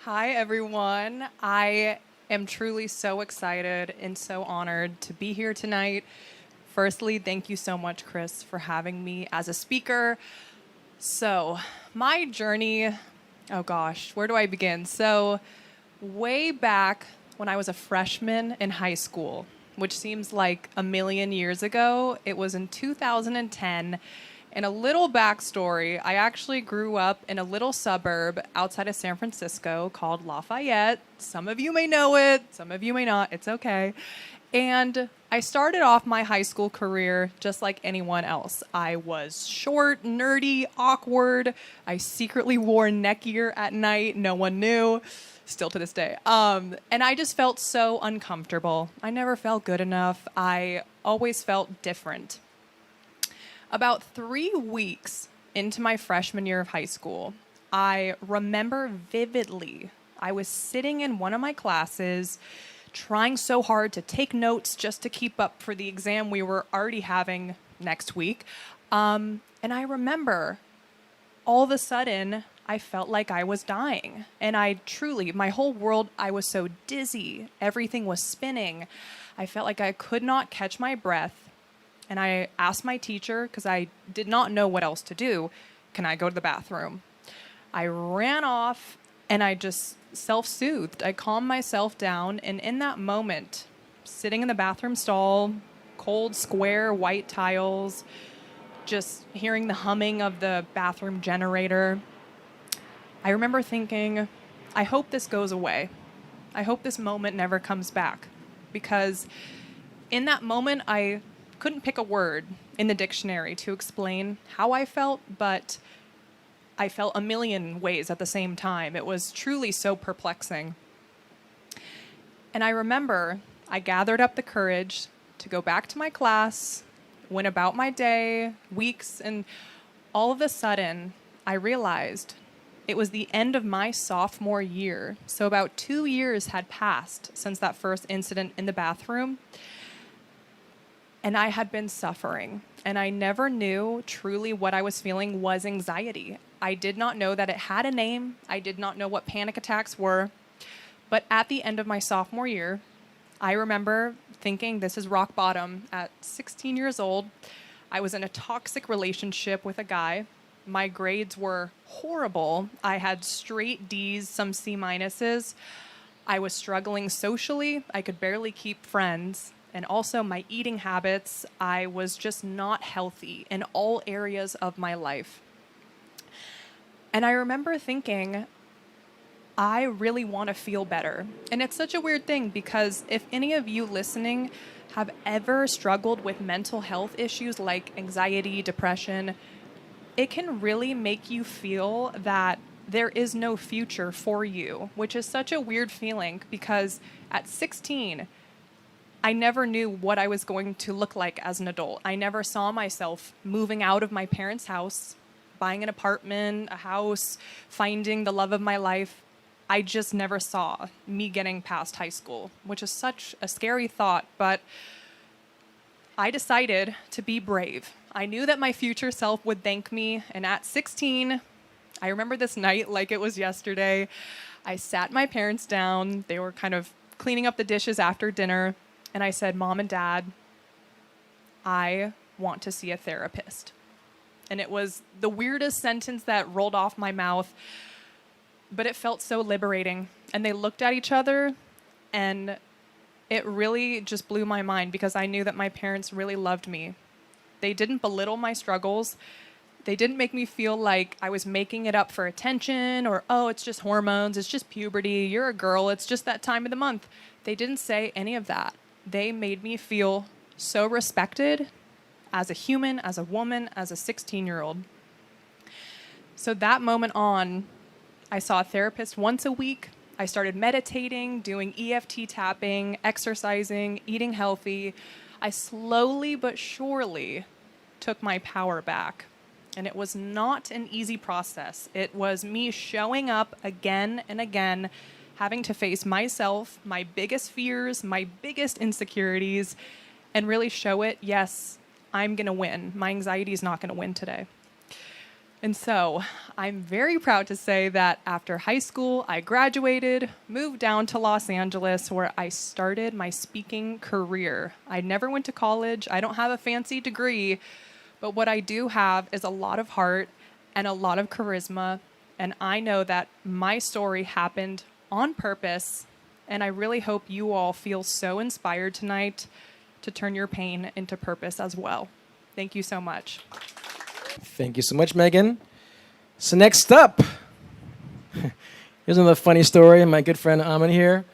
Hi, everyone. I am truly so excited and so honored to be here tonight. Firstly, thank you so much, Chris, for having me as a speaker. So, my journey, oh gosh, where do I begin? So, way back when I was a freshman in high school, which seems like a million years ago, it was in 2010. And a little backstory, I actually grew up in a little suburb outside of San Francisco called Lafayette. Some of you may know it, some of you may not. It's okay. And I started off my high school career just like anyone else. I was short, nerdy, awkward. I secretly wore neck gear at night. No one knew, still to this day. And I just felt so uncomfortable. I never felt good enough. I always felt different. About 3 weeks into my freshman year of high school, I remember vividly, I was sitting in one of my classes, trying so hard to take notes just to keep up for the exam we were already having next week. And I remember all of a sudden, I felt like I was dying. And I truly, my whole world, I was so dizzy. Everything was spinning. I felt like I could not catch my breath. And I asked my teacher, because I did not know what else to do, can I go to the bathroom? I ran off and I just self-soothed. I calmed myself down. And in that moment, sitting in the bathroom stall, cold, square, white tiles, just hearing the humming of the bathroom generator, I remember thinking, I hope this goes away. I hope this moment never comes back. Because in that moment, I couldn't pick a word in the dictionary to explain how I felt, but I felt a million ways at the same time. It was truly so perplexing. And I remember I gathered up the courage to go back to my class, went about my day, weeks, and all of a sudden, I realized it was the end of my sophomore year. So about 2 years had passed since that first incident in the bathroom. And I had been suffering, and I never knew truly what I was feeling was anxiety. I did not know that it had a name. I did not know what panic attacks were. But at the end of my sophomore year, I remember thinking this is rock bottom. At 16 years old, I was in a toxic relationship with a guy. My grades were horrible. I had straight D's, some C minuses. I was struggling socially. I could barely keep friends. And also my eating habits, I was just not healthy in all areas of my life. And I remember thinking, I really want to feel better. And it's such a weird thing because if any of you listening have ever struggled with mental health issues like anxiety, depression, it can really make you feel that there is no future for you, which is such a weird feeling because at 16, I never knew what I was going to look like as an adult. I never saw myself moving out of my parents' house, buying an apartment, a house, finding the love of my life. I just never saw me getting past high school, which is such a scary thought, but I decided to be brave. I knew that my future self would thank me, and at 16, I remember this night like it was yesterday. I sat my parents down. They were kind of cleaning up the dishes after dinner. And I said, Mom and Dad, I want to see a therapist. And it was the weirdest sentence that rolled off my mouth, but it felt so liberating. And they looked at each other, and it really just blew my mind because I knew that my parents really loved me. They didn't belittle my struggles. They didn't make me feel like I was making it up for attention or, oh, it's just hormones, it's just puberty, you're a girl, it's just that time of the month. They didn't say any of that. They made me feel so respected as a human, as a woman, as a 16-year-old. So that moment on, I saw a therapist once a week. I started meditating, doing EFT tapping, exercising, eating healthy. I slowly but surely took my power back. And it was not an easy process. It was me showing up again and again, having to face myself, my biggest fears, my biggest insecurities, and really show it, yes, I'm going to win. My anxiety is not going to win today. And so I'm very proud to say that after high school, I graduated, moved down to Los Angeles, where I started my speaking career. I never went to college. I don't have a fancy degree, but what I do have is a lot of heart and a lot of charisma. And I know that my story happened on purpose. And I really hope you all feel so inspired tonight to turn your pain into purpose as well. Thank you so much. Thank you so much, Megan. So next up, here's another funny story. My good friend Amin here.